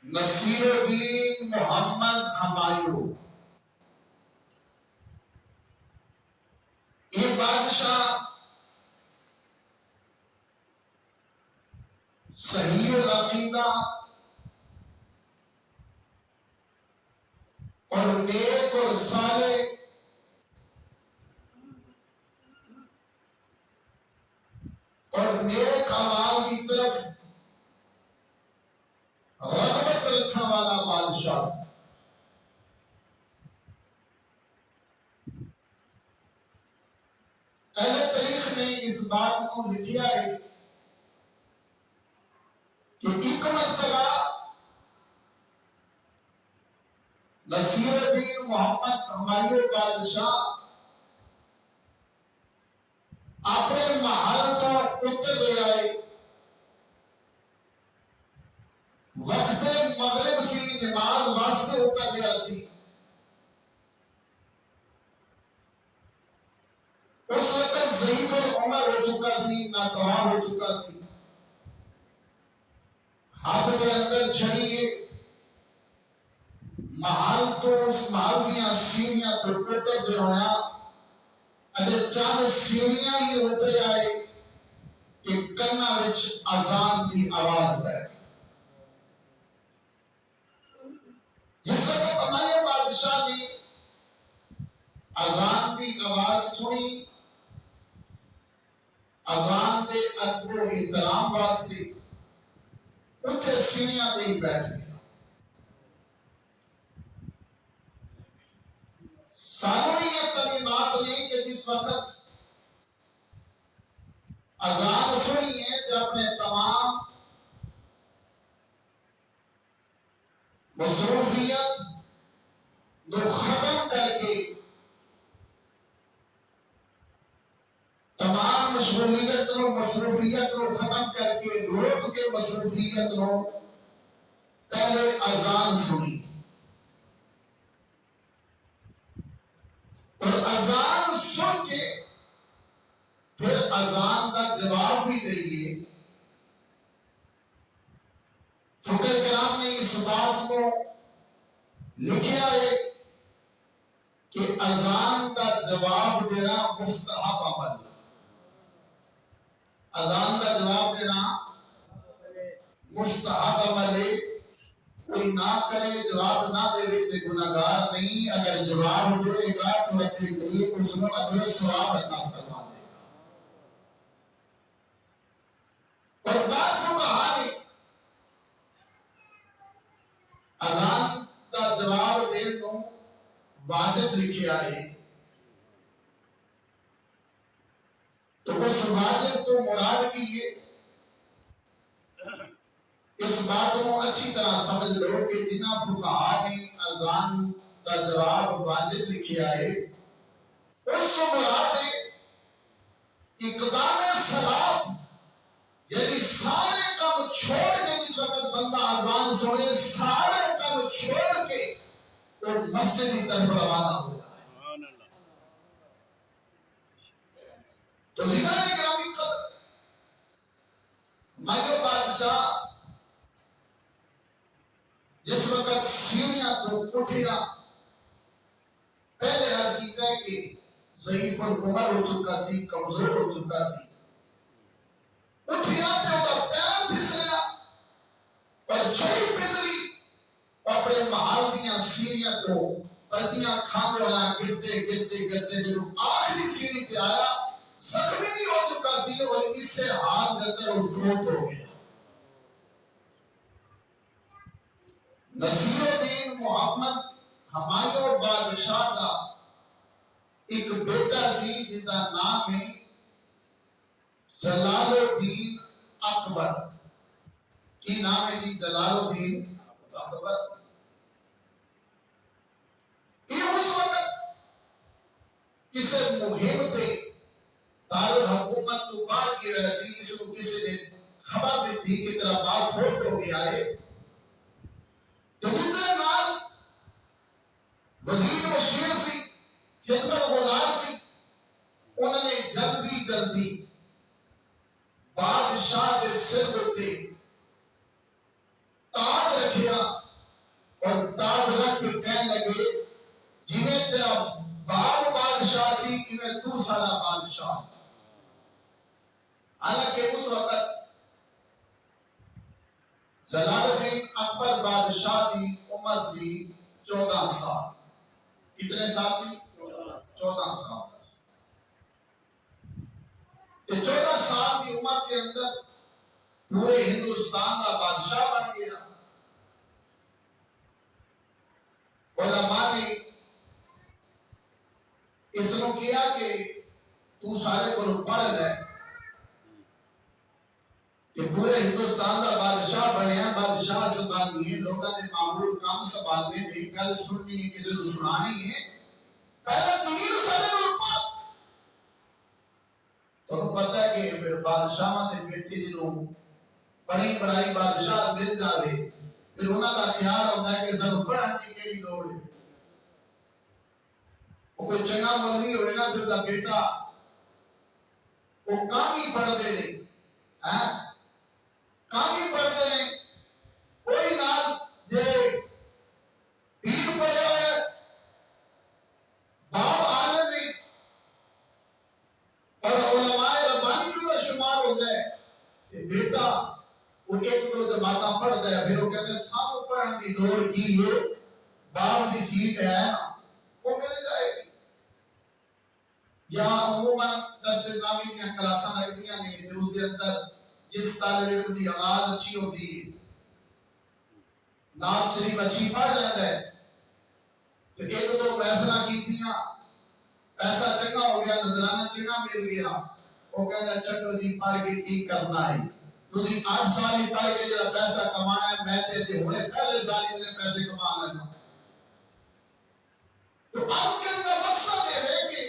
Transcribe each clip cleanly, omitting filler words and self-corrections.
نصیر الدین محمد ہمایوں، یہ بادشاہ صحیح العقیدہ اور نیک اور صالح اور نیک اعمال کی طرف رغبت رکھنے والا بادشاہ تھا۔ اہل تاریخ نے اس بات کو لکھا ہے کہ ایک مرتبہ نصیر الدین محمد ہمایوں بادشاہ اپنے محل تو اتر لے آئے، وقت مغرب سی نماز واسطے اتر گیا سی۔ اس وقت ضعیف العمر ہو چکا سی، ناتوان ہو چکا سی، ہاتھ کے اندر چھڑی محل تو اس محل دیا سیڑیاں تو ٹوٹر دے ہویا، اگر چند سیڑیاں ہی اترے آئے کہ کنا وچ اذان دی آواز بیٹھ۔ جس وقت ہمارے بادشاہ نے اذان دی آواز سنی، اذان دے ادب و احترام واسطے اتھے سیڑیاں دے ہی بیٹھ گیا۔ سانوی یہ کلمات نے کہ جس وقت اذان سنی ہے کہ اپنے تمام مصروفیت نو ختم کر کے، تمام مشغولیت و مصروفیت کو ختم کر کے روح کے مصروفیت کو پہلے اذان سنی اور اذان سن کے پھر اذان کا جواب بھی دئیے۔ فقہ کرام نے اس بات کو لکھا ہے کہ اذان کا جواب دینا مستحب عمل ہے۔ اذان کا جواب دینا مستحب عمل ہے، کوئی نہ کرے جواب نہ دے تے گناہگار نہیں، اگر جواب دے گا تو اپنے لیے اس میں اجر و ثواب عطا فرما دے گا۔ اور بعد فقہا نے اذان کا جواب دینے کو واجب لکھا ہے، تو اس واجب کو مراد کی ہے، اس بات کو اچھی طرح سمجھ لو کہ جنہ فقہا نے اذان کا جواب واجب لکھا ہے، اس کو مراد ہے اقدام صلاۃ، یعنی سارے کام چھوڑ کے جس وقت بندہ اذان سنے سارے کام چھوڑ کے تو مسجد کی طرف روانہ ہو جائے۔ تو عزیزان گرامی قدر، ہمایوں بادشاہ جس وقت سیڑیاں تو اٹھیا، پہلے عرض کیتا ہے کہ ضعیف العمر ہو چکا سی، کمزور ہو چکا سی، اٹھیا تے وہ پیر پھسلیا پر چھڑی پھسلی، اپنے محل دیاں سیڑیاں تو پتیاں کھاندے ہویا گرتے گرتے گرتے جو آخری سیڑھی پہ آیا، زخمی بھی ہو چکا سی اور اس سے ہاتھ دیتا وہ فوت ہو گیا۔ نصیر الدین محمد ہمایوں بادشاہ کا ایک بیٹا سی جس کا نام ہے جلال الدین اکبر۔ کی نام ہے جی؟ جلال الدین اکبر۔ یہ اس وقت کسی مہم پہ دارالحکومت تو باہر کی رہی، اس کو کسی نے خبر دی تھی کہ تیرا باپ فوت ہو گیا ہے، تو جتنے نال وزیر مشیر سی، خدمت گزار سی، انہوں نے جلدی جلدی بادشاہ کے سر تے تاج رکھیا سارا بادشاہ. حالانکہ اس وقت جلال الدین اکبر بادشاہ کی عمر سی 14 سال. کتنے سال سی؟ 14 سال. 14 سال کی عمر کے اندر پورے ہندوستان کا بادشاہ بن گیا. علماء نے اس نے کیا کہ تو سارے کو پڑھ لے کہ پورے ہندوستان کا بادشاہ بنیا. بادشاہ سنبھالنی ہے، لوگوں نے معمول کام سنبھالنے نہیں، گل سننی ہے، کسی کو سنانی ہے. پہلے دین سارے کو پڑھ. تو پتہ ہے کہ بادشاہ دے بیٹے جنوں بڑی بڑائی بادشاہ مل جاوے پھر انہاں دا خیال ہوتا ہے کہ سب پڑھن دی کیڑی لوڑ ہے. وہ کوئی چنگا مولوی ہوئے نا پھر دا بیٹا وہ کام ہی پڑھتے نہیں، کام ہی پڑھتے نہیں. کوئی نال جے پیر پڑھے ہوئے باپ عالم نہیں اور علماء ربانی جو شمار ہوتا ہے کہ بیٹا وہ ایک دو جماعتاں پڑھتا ہے پھر وہ کہتے ہیں سانو پڑھن دی لوڑ کی ہے، باپ دی سیٹ ہے نا وہ مل جائے گی. یا عموماً درس اسلامی کی کلاساں لگدیاں نے تے اس دے اندر جس طالب علم دی آواز اچھی ہوتی ہے، نعت شریف اچھی پڑھ لیتا ہے تو ایک دو محفلاں کیتیاں، پیسہ چنگا ہو گیا، نظرانہ چنگا مل گیا، وہ کہتا چلو جی پڑھ کے کی کرنا ہے. تسی 8 سال ہی پڑھ کے جڑا پیسہ کمانا ہے، میں تے ہونے پہلے سال ہی اتنے پیسے کما لینا. تو آج کے اندر مقصد یہ ہے کہ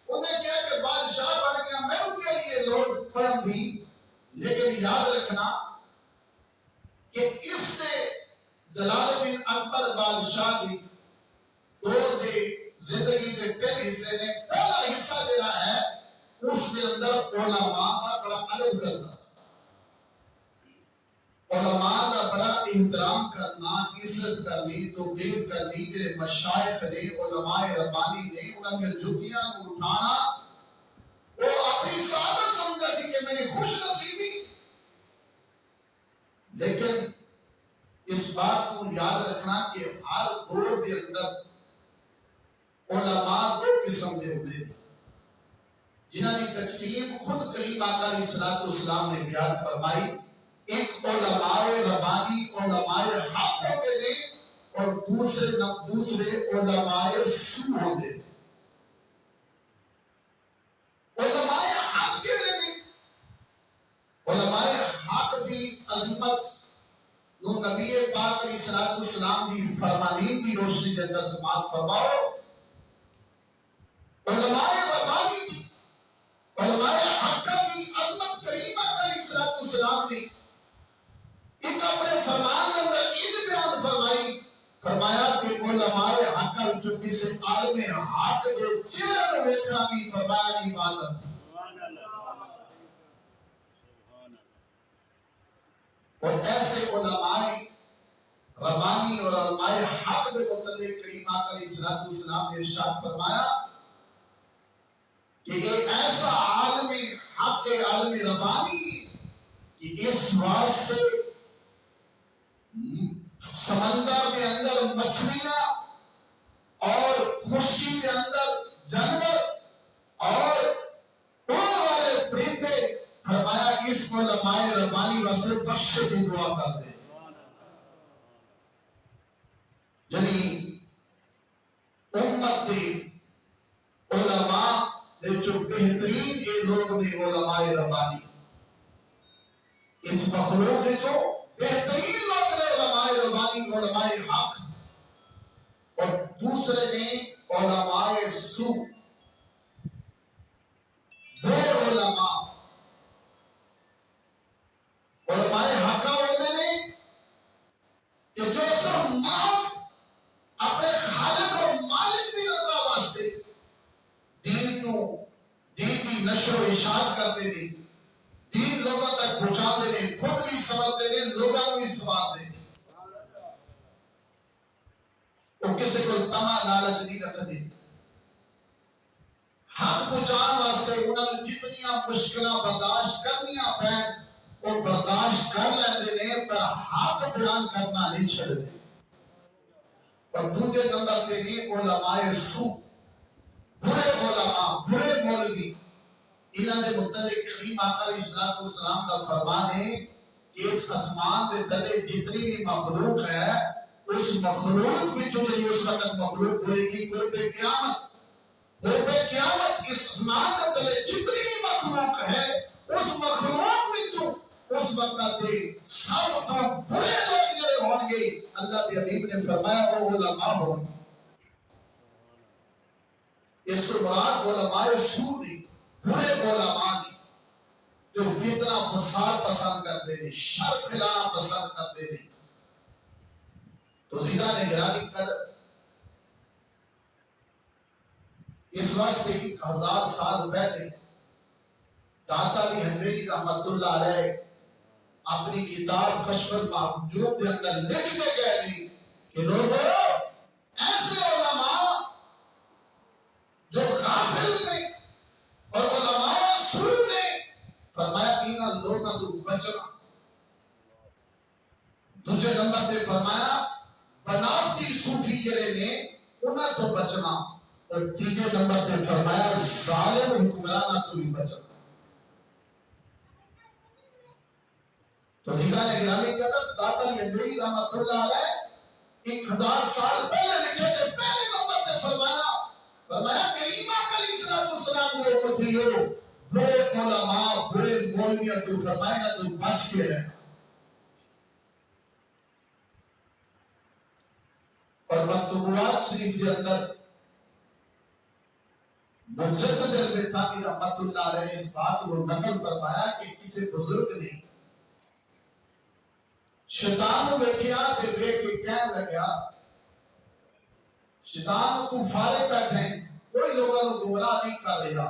انہیں کہا کہ بادشاہ بن گیا، میں ان کے لیے لوڑ پڑھن دی. لیکن یاد رکھنا کہ اس نے جلال الدین اکبر بادشاہ دی دور دے زندگی دے پہلے حصے نے پہلا حصہ جڑا ہے اس کے اندر علماء کا بڑا ادب کرنا، علماء کا بڑا احترام کرنا، عزت کرنی، توقیر کرنی. جڑے مشائخ نے، علماء ربانی نے، انہاں دی جوتیاں نوں اٹھانا وہ اپنی سعادت سمجھا سی کہ میری خوش نصیبی. لیکن اس بات کو یاد رکھنا کہ ہر دور کے اندر علماء دو قسم کے ہوتے ہیں جنہاں کی تقسیم خود کریم آقا علیہ الصلوۃ والسلام نے بیان فرمائی. ایک علماء ربانی، علماء حق ہوتے ہیں اور دوسرے علماء سو ہوتے ہیں. علماء حق کے لیے علماء حق دی عظمت نو نبی پاک علیہ الصلوۃ والسلام دی فرمانین دی روشنی کے اندر سماعت فرماؤ. علماء ربانی دی، علماء حق دی عظمت کریم آقا علیہ الصلوۃ والسلام نے ایک اپنے فرمان اندر ان بیان فرمائی، فرمایا کہ علماء حق وچوں کسی عالم حق دے چہرے نوں ویکھنا بھی فرمایا عبادت. اور ایسے علماء ربانی اور علماء حق کے متعلق کریم آقا علیہ الصلوۃ والسلام نے ارشاد فرمایا کہ یہ ایسا عالم حق عالم ربانی کہ اس واسطے سمندر کے اندر مچھلیاں اور خشکی کے اندر جانور اور اڑنے والے پرندے فرمایا اس کو علماء ربانی واسطے بخشش کی دعا کر دے. یعنی امت دی علماء دے جو بہترین یہ لوگ نے علماء ربانی، اس مخلوق جو بہترین لوگ نے علماء ربانی، علماء حق. اور دوسرے نے علماء سو. دو علماء حق ہوتے ہیں کہ جو صرف محض اپنے خالق اور مالک کی رضا واسطے دین دی نشر و اشاعت کرتے ہیں، دین لوگوں تک پہنچاتے ہیں، خود بھی سمجھتے ہیں، لوگوں کو بھی سمجھتے ہیں. وہ کسی کو تما لالچ نہیں رکھتے. حق پہنچان واسطے انہاں نوں جتنیاں مشکلاں برداشت کرنیاں پین وہ برداشت کر لیندے نے پر حق بیان کرنا نہیں چھڑدے. اور دوسرے نمبر پہ نہیں علماء سو، برے علماء، برے مولوی، انہاں دے متعلق کریم آقا علیہ السلام کا فرمان ہے کہ اس آسمان دے تلے جتنی بھی مخلوق ہے اس مخلوق بھی جو اس وقت مخلوق ہوئے گی قرب قیامت اس آسمان دے تلے جتنی بھی مخلوق ہے اس مخلوق بھی جو اس وقت دے سب تو برے لوگ جڑے ہون گے اللہ دے حبیب نے فرمایا وہ علماء ہوں گے. اس کو مراد علماء سو نہیں، برے علماء نہیں جو فتنہ فساد پسند کرتے ہیں، شر پھیلانا پسند کرتے ہیں. تو زیدہ نے گرامی قدر اس واسطے 1000 سال پہلے داتا علی حجویری رحمت اللہ علیہ اپنی کتاب کشف المحجوب کے اندر لکھتے گئے نہیں کہ لوگوں ایسے علماء جو غافل نے اور علماء سو نے فرمایا کہ لوگوں تو بچنا. دوسرے نمبر پہ فرمایا بناوٹی صوفی جڑے نے انہاں تو بچنا. اور تیسرے نمبر پہ فرمایا ظالم حکمرانہ تو بھی بچنا. تو عزیزان گرامی قدر داتا علی حجویری رحمت اللہ علیہ 1000 سال پہلے لکھے تھے. پہلے نمبر پہ فرمایا کریم آقا علیہ السلام نے امتی ہو برے علماء برے مولویوں تو فرمایا نہ تو بچ کے رہنا. اور مکتوبات شریف کے اندر مجدد الفسانی رحمت اللہ علیہ نے اس بات کو نقل فرمایا کہ کسی بزرگ نے شیطان کو ویکھیا تے ویکھ کے کہنے لگا شیطان تو فارغ بیٹھے کوئی لوگوں کو گمراہ نہیں کر رہا.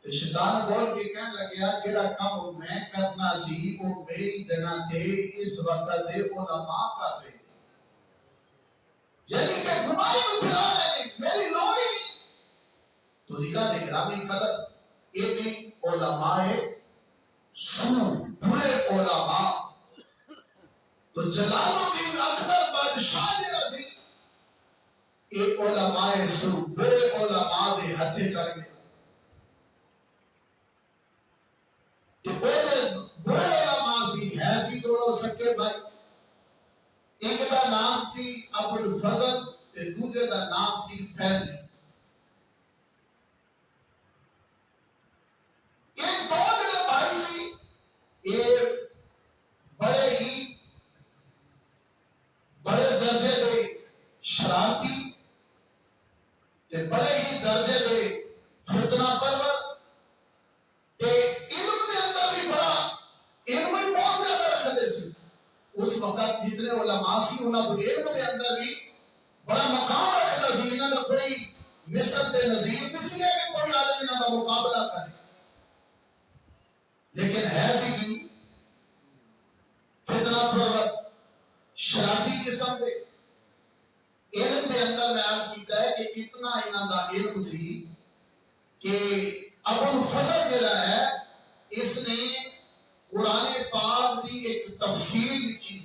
تے شیطان بول کے کہنے لگا جڑا کام میں کرنا سی وہ میری جگہ تے اس وقت دے علماء کر رہے یعنی کہ گمراہی کو پھیلا رہے میری لوڑ ہی نہیں. تو زیدہ نے گرامی قدر یہ علماء سو برے علماء. تو جلال الدین اکبر بادشاہ جڑا سی اے علماء سو برے علماء دے ہتھے چڑھ گئے. تو برے علماء سی ہے سی دونوں سکے بھائی. ایک دا نام سی ابو الفضل تے دوسرے دا نام سی فیضی. یہ دو جڑے بھائی سی یہ بڑے درجے دے شرارتی تے بڑے ہی درجے دے فتنہ پرور تے علم دے اندر بھی بڑا علم بھی بہت زیادہ رکھتے سی. اس وقت جتنے علماء سی انہاں تو علم دے اندر بھی بڑا مقام رکھتا سی. انہاں دا کوئی مثل تے نظیر نہیں سی ہے کہ کوئی عالم انہاں دا مقابلہ کرے. لیکن ہے سی کی فتنہ پرور شرارتی قسم دے علم دے اندر میں عرض کیتا ہے کہ اتنا انہاں دا علم سی کہ ابو الفضل جڑا ہے اس نے قرآن پاک دی ایک تفسیر لکھی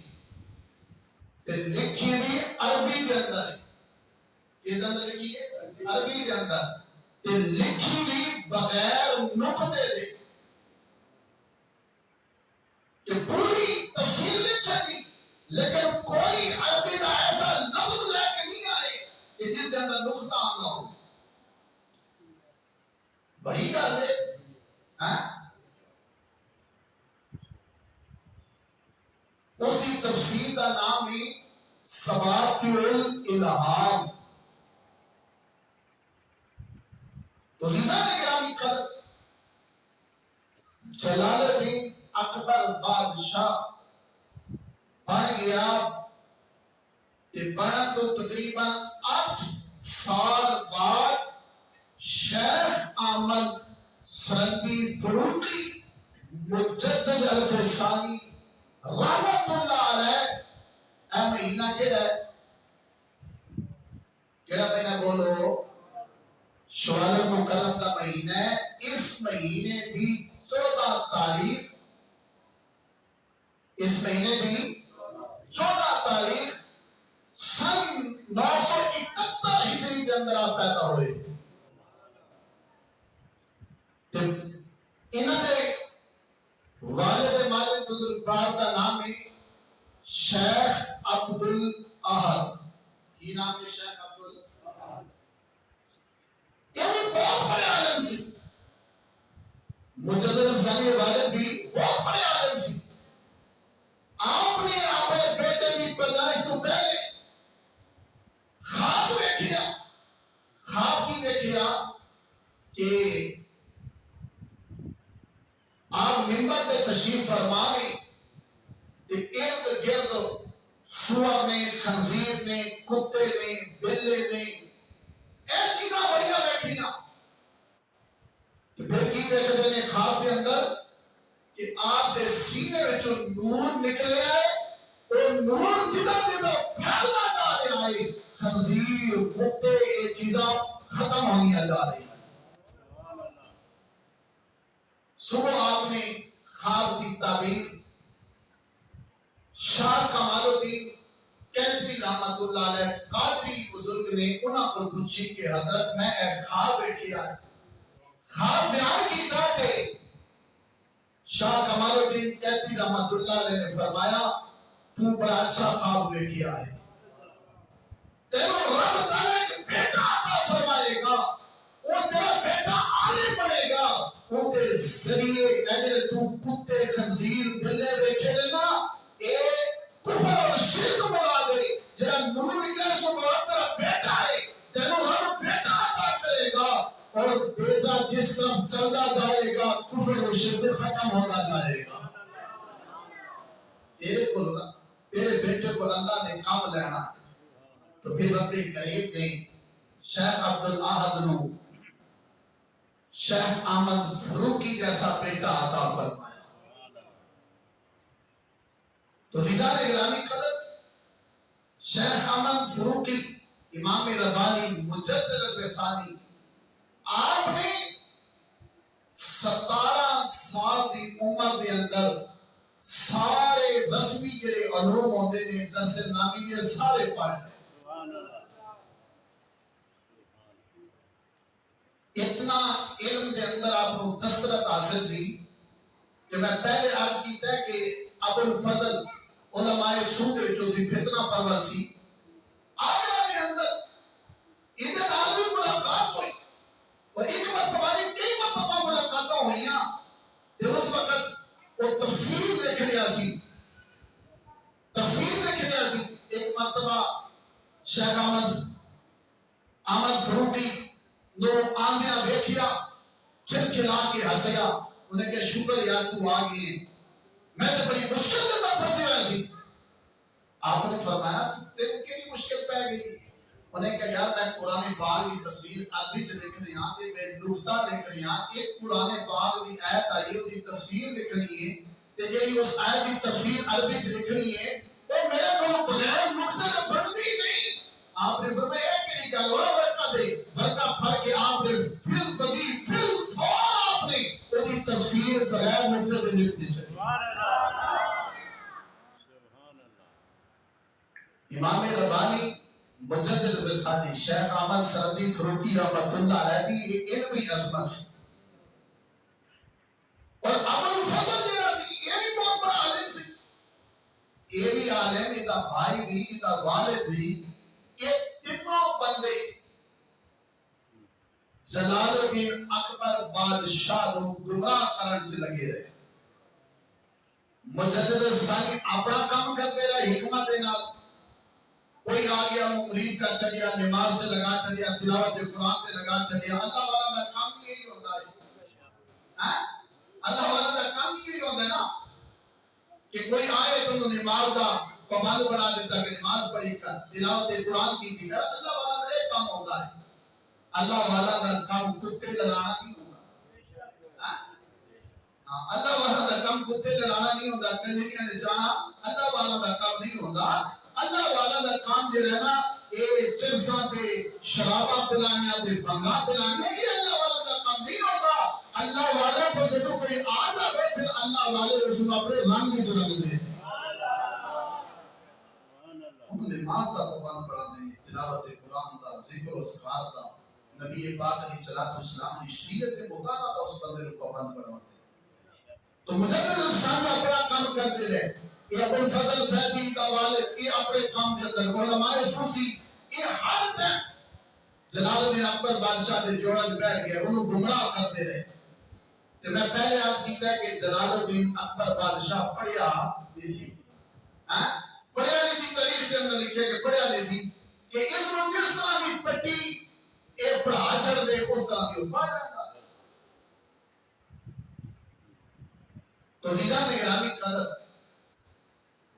تے لکھی بھی عربی دے اندر ہے. کس اندر لکھی ہے؟ عربی دے اندر. تے لکھی بھی بغیر نقطے دے کہ پوری تفسیر لکھی لیکن کوئی عربی دا ایسا لفظ لے کے نہیں آئے کہ جس کے اندر نقطہ آنا ہو. بڑی گل ہے اس کی تفسیر کا نام ہے سواقع الالہام. تو زیدہ نے گرامی قدر جلال الدین اکبر بادشاہ بن گیا تے بن تو تقریباً 8 سال بعد شیخ احمد سرندی فروقی مجدد الفسانی رحمت اللہ علیہ اے مہینہ کیڑا ہے؟ کیڑا مہینہ بولو؟ شوال المکرم کا مہینہ ہے. اس مہینے دی 14 تاریخ، اس مہینے دی 14 تاریخ سن 971 ہجری کے اندر آپ پیدا ہوئے. انہوں نے والد مالک بزرگوار کا نام ہے شیخ عبد الاحد. کی نام ہے؟ شیخ عبد الاحد. یہ بہت بڑے عالم سی. مجدد افسانی والد بھی بہت بڑے عالم سی. آپ نے اپنے بیٹے کی پیدائش تو پہلے خواب دیکھیا. خواب کی دیکھیا کہ آپ ممبر پہ تشریف فرما لیں کہ ارد گرد سور نے، خنزیر نے، کتے نے، بلے نے اے چیزاں بڑیاں دیکھیاں. پھر کی دیکھتے ہیں خواب کے اندر کہ آپ کے سینے میں جو نور نکلے آئے اور نور جدہ جدہ پھیلنا جا رہا ہے. خنزیر، کتے، یہ چیزاں ختم ہونی جا رہی ہیں. صبح آپ نے خواب دی تعبیر شاہ کمال الدین کینتری رحمت اللہ علیہ قادری بزرگ نے انہاں کو پوچھی کہ حضرت میں ایک خواب دیکھا ہے. خواب بیان کیتا تھے. شاہ کمال الدین کینتری رحمت اللہ علیہ نے فرمایا تو بڑا اچھا خواب دیکھا ہے. تینوں رب تعالیٰ کے بیٹا عطا فرمائے گا اور تیرا بیٹا عالم بنے گا. وہ دے ذریعے اجلے تو کتے، خنزیر، بلے دیکھے لینا اے کفر اور شرک بڑھا دے. جڑا نور نکلے سو بہت تیرا بیٹا ہے. تینوں رب بیٹا عطا کرے گا اور بیٹا جس طرف چلتا جائے گا کفر اور شرک ختم ہوتا جائے گا. تیرے بیٹے کو اللہ نے کام لینا. تو پھر رب کریم نے شیخ عبد الاحد نو شیخ احمد فروقی جیسا بیٹا عطا فرمایا. تو عزیزان گرامی قدر شیخ احمد فروقی امام ربانی مجدد الفسانی آپ نے 17 سال دی عمر دے اندر سارے رسمی جڑے علوم ہوندے نے درس نامی یہ سارے پڑھے. اتنا علم دے اندر آپ کو دسترت حاصل سی کہ میں پہلے عرض کیتا ہے کہ ابو الفضل علماء سود جو سی فتنہ پرور سی آگرہ کے اندر ادھر عالمی ملاقات ہوئی اور ایک مرتبہ کئی مرتبہ ملاقاتوں ہوئیاں. اس وقت وہ تفسیر لکھ رہا سی. تفسیر لکھ رہا سی. ایک مرتبہ شیخ احمد فروقی نو آندیاں دیکھیا کھلکھلا کے ہسیا. انہیں کہا شکر یار تو آ گئی. میں تو بڑی مشکل میں پھنسے ہوئے سی. آپ نے فرمایا تیرے کیڑی مشکل پہ گئی؟ انہیں کہا یار میں قرآن پاک کی تفسیر عربی سے لکھ رہی ہاں تے میں نقطہ لکھ رہی ہاں. ایک قرآن پاک دی آیت آئی اس دی تفسیر لکھنی ہے تے جڑی اس آیت دی تفسیر عربی سے لکھنی ہے تو میرے کو بغیر نقطے تو بنتی نہیں. آپ نے فرمایا ایک کیڑی گل ہو برکت دے برکت پڑھ کے آپ نے فل بدی فل فور آپ نے اس دی تفسیر بغیر نقطے پہ لکھ دی. امام ربانی مجدد الفسانی شیخ احمد سردی فروقی رحمت اللہ علیہ دی علمی عظمت اور ابو الفضل جڑا سی یہ بھی بہت بڑا عالم سی. یہ بھی عالم دا بھائی بھی دا والد بھی یہ تینوں بندے جلال الدین اکبر بادشاہ کو گمراہ کرنے سے لگے رہے. مجدد الفسانی اپنا کام کرتے رہے حکمت دے نال. کوئی آ گیا مرید کا چڑیا نماز سے لگا چڑیا تلاوت قرآن سے لگا چڑیا. اللہ والا کا کام یہی ہوتا ہے. اللہ والا کا کام یہی ہوتا ہے نا کہ کوئی آئے تو نماز کا پابند بنا دیتا کہ نماز پڑھی کر تلاوت قرآن کی تھی. اللہ والا کا ایک کام ہوتا ہے. اللہ والا کا کام کتے لڑانا نہیں ہوتا. اللہ والا کا کام کتے لڑانا نہیں ہوتا. کنجریاں نے جانا اللہ والا کا کام نہیں ہوتا. اللہ والا دا کام جو ہے نا یہ چرساں تے شراباں پلانیاں تے بھنگاں پلانیاں یہ اللہ والا کا کام نہیں ہوتا. اللہ والے کو جدو کوئی آ جائے پھر اللہ والے اس کو اپنے رنگ وچ رنگ دے. ہم نماز دا پابند بنا دیں، تلاوت قرآن دا، ذکر و اذکار دا، نبی پاک علیہ الصلوۃ والسلام دی شریعت کے مطابق اس بندے کو پابند بنا دیں. تو مجدد الفسان اپنا کام کرتے رہے. یہ ابو الفضل فیضی کا والد یہ اپنے کام کے اندر علماء سوسی یہ ہر ٹائم جلال الدین اکبر بادشاہ دے جوڑے بیٹھ گئے انہوں گمراہ کرتے رہے. تو میں پہلے عرض کیتا ہے کہ جلال الدین اکبر بادشاہ پڑھیا نہیں سی، پڑھیا نہیں سی. تاریخ کے اندر لکھے کہ پڑھیا نہیں سی کہ اس کو جس طرح کی پٹی ایک پڑھا چڑھ دے اس طرح کی پڑھ جاتا. تو زیدہ میں گرامی قدر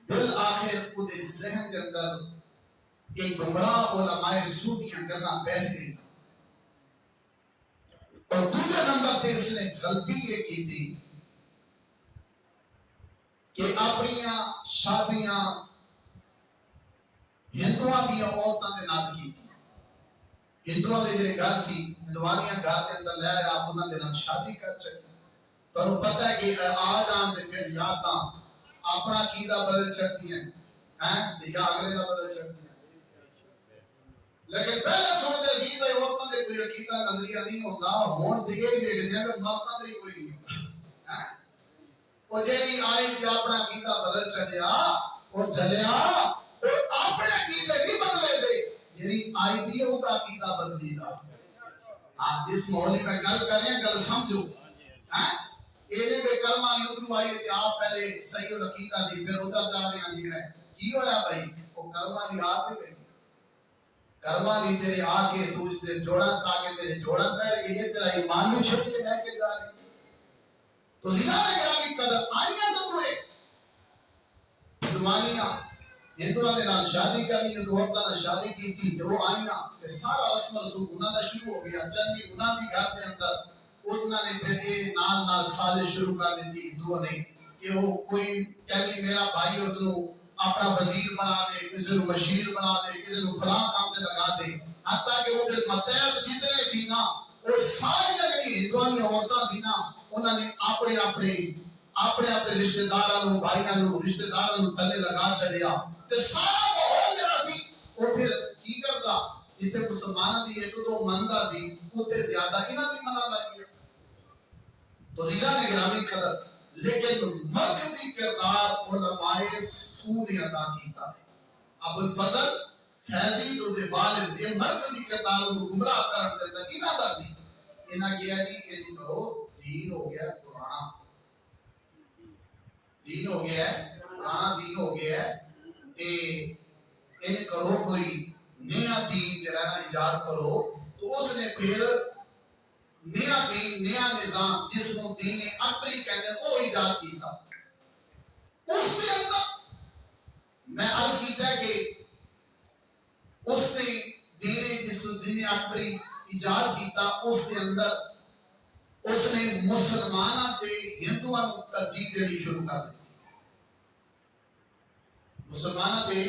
بالآخر خود ذہن کے اندر ایک گمراہ علماء سودیاں کرنا بیٹھ گئی. اور دوسرے نمبر پہ اس نے غلطی یہ کی تھی کہ اپنی شادیاں ہندوؤں دی عورتوں کے نال کی تھی. ہندوؤں دے جڑے گھر سی ہندوانیاں گھر کے اندر لے آیا انہاں دے نال شادی کر چکی. تو پتہ ہے کہ آ جان دے پھر یا تاں اپنا عقیدہ بدل چڑھتی ہیں یا اگلے کا بدل چڑھتی ہیں. لیکن پہلے سنتے سی بھائی عورتوں دے کوئی عقیدہ نظریہ نہیں ہوتا. ہون تے یہ دیکھتے ہیں کہ مردوں دے کوئی نہیں ہوتا. وہ جیڑی آئی تے اپنا عقیدہ بدل چڑھیا وہ چلیا وہ اپنے عقیدے نہیں بدلے دے جیڑی آئی تھی وہ کا عقیدہ بدلی دا. جس ماحول میں گل کر رہے ہیں گل سمجھو. اینے بے کلمہ ادھر آئی تے آپ پہلے صحیح العقیدہ دی پھر ادھر جا رہے ہیں جی میں کی ہویا بھائی وہ کلمہ دی آ کے گئی کلمہ دی تیرے آ کے تو اس سے جوڑن کھا کے تیرے جوڑن بیٹھ گئی ہے تیرا ایمان بھی چھوڑ کے لے کے جا رہی. تو زیادہ گرامی قدر آئیاں جو ہوئے ہندوانیاں ہندوؤں دے نال شادی کرنی ہے تو عورتاں نے شادی کی تھی جو آئیاں کہ سارا رسم رسوم انہاں دا شروع ہو گیا. چلنی انہاں دی گھر دے اندر اس نے پھر یہ نال سازش شروع کر دیتی ہندوؤں نے کہ وہ کوئی کہتی میرا بھائی اس کو اپنا وزیر بنا دے کسی کو مشیر بنا دے کسی کو فلاں کام تے لگا دے. حتیٰ کہ وہ دے متحد جتنے سی نا وہ ساری جگہ ہندوؤں کی عورتاں سی نا انہوں نے اپنے رشتہ داراں بھائیاں رشتہ داراں تلے لگا چڑیا. تے سارا ماحول جڑا سی وہ پھر کی کردا جتنے مسلمانوں دی ایک دو مندا سی اوتے زیادہ انہاں دی منن لگ گیا. تو زیدہ نے گرامی قدر لیکن مرکزی کردار علماء سو نے ادا کیتا ہے. ابو الفضل فیضی تو دے والد یہ مرکزی کردار کو گمراہ کرن دے تے انہاں دا سی. انہاں کہیا جی کہ کرو دین ہو گیا پرانا دین ہو گیا ہے پرانا دین ہو گیا ہے تے ان کرو کوئی نیا دین جڑا نا ایجاد کرو. تو اس نے پھر نیا دین نیا نظام جس کو دین اکبری کہتے ہیں وہ ایجاد کیتا. اس کے اندر میں عرض کیتا ہے کہ اس نے جس دین اکبری ایجاد کیتا اس کے اندر اس نے مسلمانوں تے ہندوؤں کو ترجیح دینی شروع کر دی. مسلمانوں تے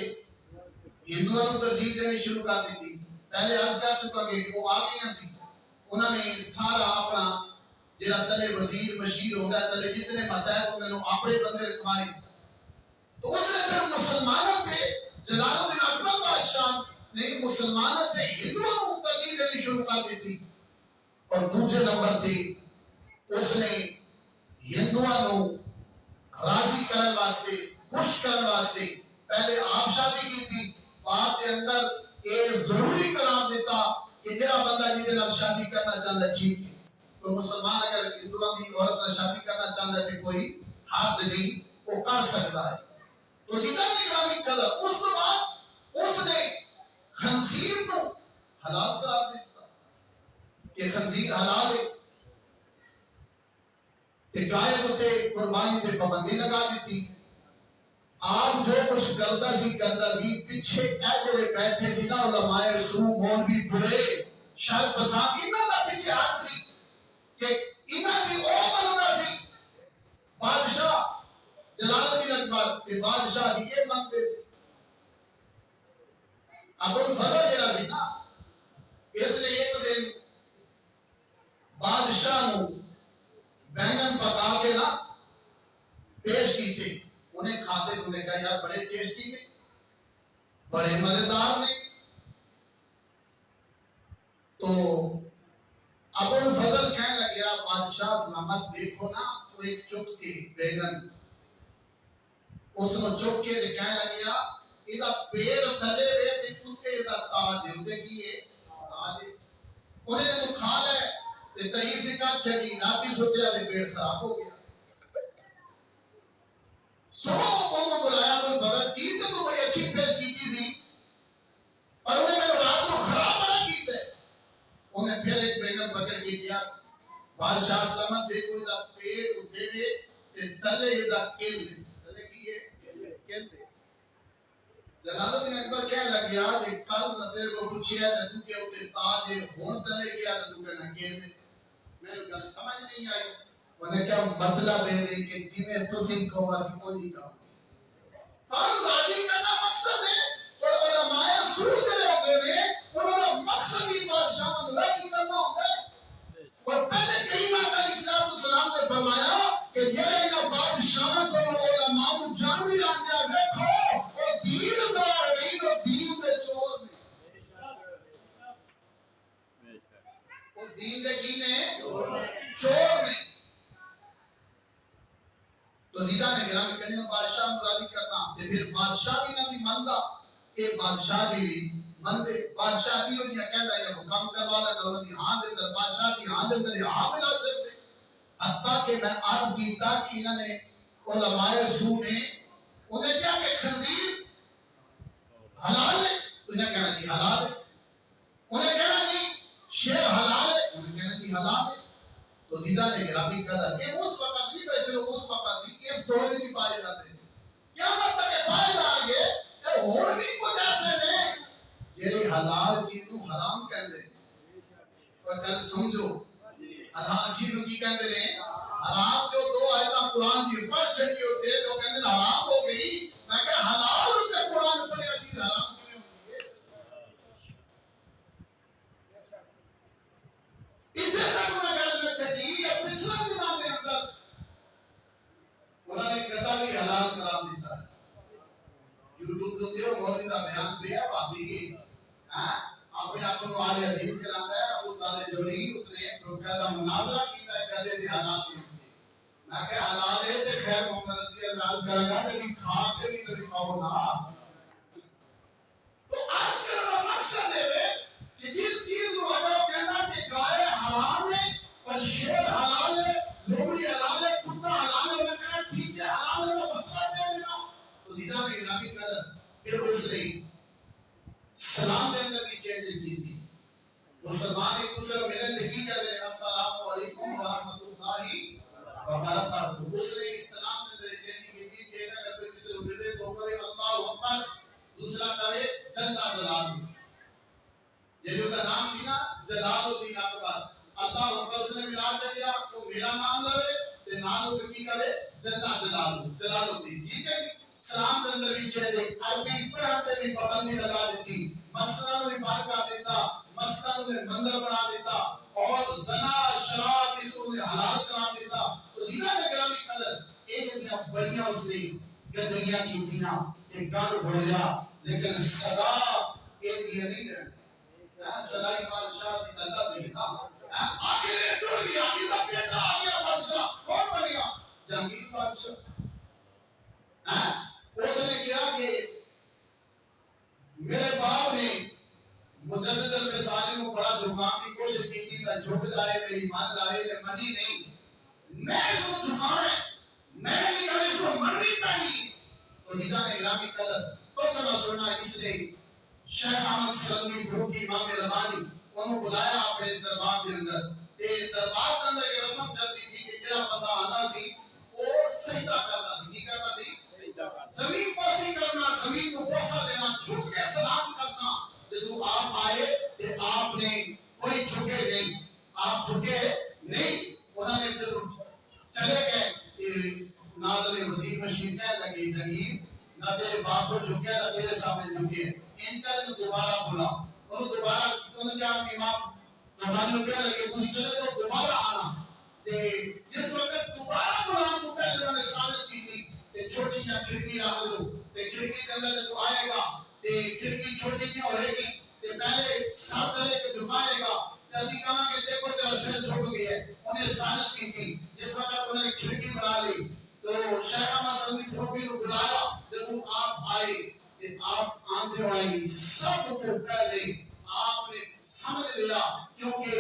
ہندوؤں کو ترجیح دینی شروع کر دی. پہلے عرض کر چکا کہ وہ آ گئی سی انہوں نے سارا اپنا جڑا تلے وزیر مشیر ہو گیا تلے جتنے متحد ہوندے نو اپنے بندے رکھوائے. تو اس نے پھر مسلمانوں تے جلال الدین اکبر بادشاہ نے مسلمانوں تے ہندوؤں کو ترجیح دینی شروع کر دی. اور دوسرے نمبر تے اس نے ہندوؤں کو راضی کرنے واسطے خوش کرنے واسطے پہلے آپ شادی کی تھی بعد کے اندر یہ ضروری قرار دیتا کہ جڑا بندہ جہدے نال شادی کرنا چاہتا ہے ٹھیک ہے. کوئی مسلمان اگر ہندوؤں کی عورت نال شادی کرنا چاہتا ہے تو کوئی حرج نہیں وہ کر سکتا ہے. تو زیدہ کی گرامی قدر اس کے بعد اس نے خنزیر کو حلال قرار دیتا کہ خنزیر حلال ہے. تے گائے تے قربانی تے پابندی لگا دیتی. آپ جو کچھ کرتا سی پیچھے اے جڑے بیٹھے سی نا علماء سو مولوی برے شر پسند انہاں دا پیچھے ہاتھ سی کہ انہاں دی او مندا سی بادشاہ جلال الدین اکبر کے بادشاہ دی یہ منتے سی. ابو الفضل بڑے مزیدار نے. تو ابو الفضل کہنے لگیا بادشاہ سلامت دیکھو نا تو ایک چک کے بیگن اس نے چک کے کہنے لگیا ادا پیر تھلے وے تے کتے دا تاج ہندے کی ہے تاج انہیں تو کھا لے تے تعریف کا چھڑی راتی سوچیا تے پیٹ خراب ہو گیا. سو کو بلایا ابو الفضل چیز تو بڑی اچھی پیش کی تھی اور انہیں میرے رات کو خراب بڑا کیتا ہے. انہیں پھر ایک بیگن پکڑ کے کیا بادشاہ سلامت دیکھو ادا پیٹ اتنے وے تے تلے ادا کل تلے کی ہے کل دے. جلال الدین اکبر کہنے لگیا کہ کل نہ تیرے کو پوچھیا ہے تو کہ اوتے تاج ہون تلے گیا تو کہنا کل دے. میں گل سمجھ نہیں آئی. انہیں کیا مطلب ہے کہ جویں تسی کو اسی کوئی کام تانوں راضی کرنا مقصد ہے اور علماء سو جڑے ہوندے نے انہاں دا مقصد بھی بادشاہ کو راضی کرنا ہوتا ہے. اور پہلے کریمہ علیہ السلام نے فرمایا کہ جڑے انہاں بادشاہاں کو علماء کو جان بھی آندے دیکھو او دین دار نہیں او دین دے چور نے. او دین دے کی نے چور نے. تو زیدہ نے گرامی کہنے بادشاہ کو راضی کرنا تے پھر بادشاہ بھی نہ دی مندا اے بادشاہ دی بھی مندے بادشاہ دی ہوئی کہندا ہے وہ کام کروا لینا انہاں دی ہاں دے اندر بادشاہ دی ہاں دے اندر ہاں ملا سکتے. حتیٰ کہ میں عرض کیتا کہ انہوں نے علماء سو نے انہیں کیا کہ خنزیر حلال ہے انہیں کہنا جی حلال ہے. انہیں کہنا جی شیر حلال ہے انہیں کہنا جی حلال ہے. تو زیدہ نے گرامی قدر یہ اس وقت نہیں بھائی صرف اس وقت سی اس دور میں بھی پائے جاتے ہیں. کیا مطلب ہے پائے جائیں گے کہ اور بھی کچھ ایسے نے جیڑی حلال چیز کو حرام کہندے اور گل سمجھو حلال چیز کی کہندے نے حرام جو دو آیتاں قرآن دی پڑھ چھڑی ہوتے ہیں تو کہندے حرام ہو گئی. میں کہ حلال ہوتے قرآن پڑھے چیز حرام کیوں ہوتی ہے. ادھر تک انہیں گل میں چھڑی ہے پچھلا دنوں کے اندر انہوں نے گدا بھی حلال قرار دیتا ہے. یوٹیوب تو دیو مولوی کا بیان پہ بھابی اپنے آپ کو آل حدیث کہلاتا ہے. ابو طالب جوہری اس نے باقاعدہ مناظرہ کیتا ہے گدے دی حالات میں. میں کہ حلال ہے تے خیر محمد رضی اللہ کرے گا کبھی کھا کے بھی کبھی کھاؤ نہ. تو آج کا مقصد ہے کہ جس چیز کو اگر وہ کہنا کہ گائے حرام ہے اور شیر حلال ہے لومڑی حلال ہے کتا حلال ہے وہ کہنا ٹھیک ہے حلال ہے تو فتویٰ دے دینا. تو زیدہ میں گرامی قدر پھر اس نے سلام دے اندر بھی چینج کی تھی. مسلمان ایک دوسرے کو ملے تھے کی کہتے ہیں السلام علیکم ورحمۃ اللہ وبرکاتہ. اس نے اس سلام دے اندر چینج کی تھی کہ اگر کوئی کسی کو ملے تو کہے اللہ اکبر دوسرا کہے جل جلالہ. یہ جو کا نام سی نا جلال الدین اکبر اللہ اکبر اس نے میرا چلیا تو میرا نام لے تے نام تو کی کہے جل جلالہ جلال الدین. ٹھیک ہے جی. سلام دے اندر بھی چینج عربی پڑھتے بھی پابندی لگا دیتی. مسئلہ نے بند کر دیتا مسئلہ نے مندر بنا دیتا اور زنا شراب اس کو نے حلال قرار دیتا. تو زیرہ نے گرامی قدر ایک دنیا بڑیاں اس نے گندگیاں کی دیاں ایک گھر بھولیا لیکن صدا ایک دیا نہیں رہنے. صدای بادشاہ دی اللہ دیتا آخر ٹر گیا کتا بیٹا آگیا بادشاہ کون بنیا جہانگیر بادشاہ. اس نے کیا کہ میرے باپ نے مجدد الفسانی کو بڑا جھکام کی کوشش کی تھی میں جھک جائے میری مان لائے میں منی نہیں. میں اس کو جھکاؤں ہے میں نہیں کہا اس کو منی پہنی. تو عزیزہ میں گرامی قدر تو چلا سننا اس نے شیخ احمد سرندی فروقی امام ربانی انہوں بلایا اپنے دربار کے اندر. دربار کے اندر یہ رسم چلتی سی کہ جڑا بندہ آنا سی وہ سجدہ کرتا سی. کی کرتا سی زمین پاسی کرنا زمین کو بوسہ دینا جھک کے سلام کرنا. جب آپ آئے تو آپ نے کوئی جھکے نہیں آپ جھکے نہیں. انہوں نے جب چلے گئے کہ ناظر وزیر مشیر کہنے لگے جہانگیر نہ تیرے باپ کو جھکے نہ تیرے سامنے جھکے. ان کا نے دوبارہ بولا انہوں دوبارہ انہوں نے کہا امام ربانی نے کہنے لگے تم چلے تو دوبارہ آنا. جس وقت دوبارہ بلا تو پہلے انہوں نے سازش کی تھی کہ چھوٹی یا کھڑکی رکھ دو تے کھڑکی کے اندر تو آئے گا تے تے کھڑکی چھوٹی نہیں ہوئے گی تے پہلے سر تلے کے جھکائے گا تے اسی کہاں کہ دیکھو تیرا سر جھک گیا ہے. انہیں سازش کی تھی جس وقت انہوں نے کھڑکی بنا لی تو شیخ احمد سندھی فروغی کو بلایا جب آپ آئے تے آپ آندے ہوئے سب تو پہلے آپ نے سمجھ لیا کیونکہ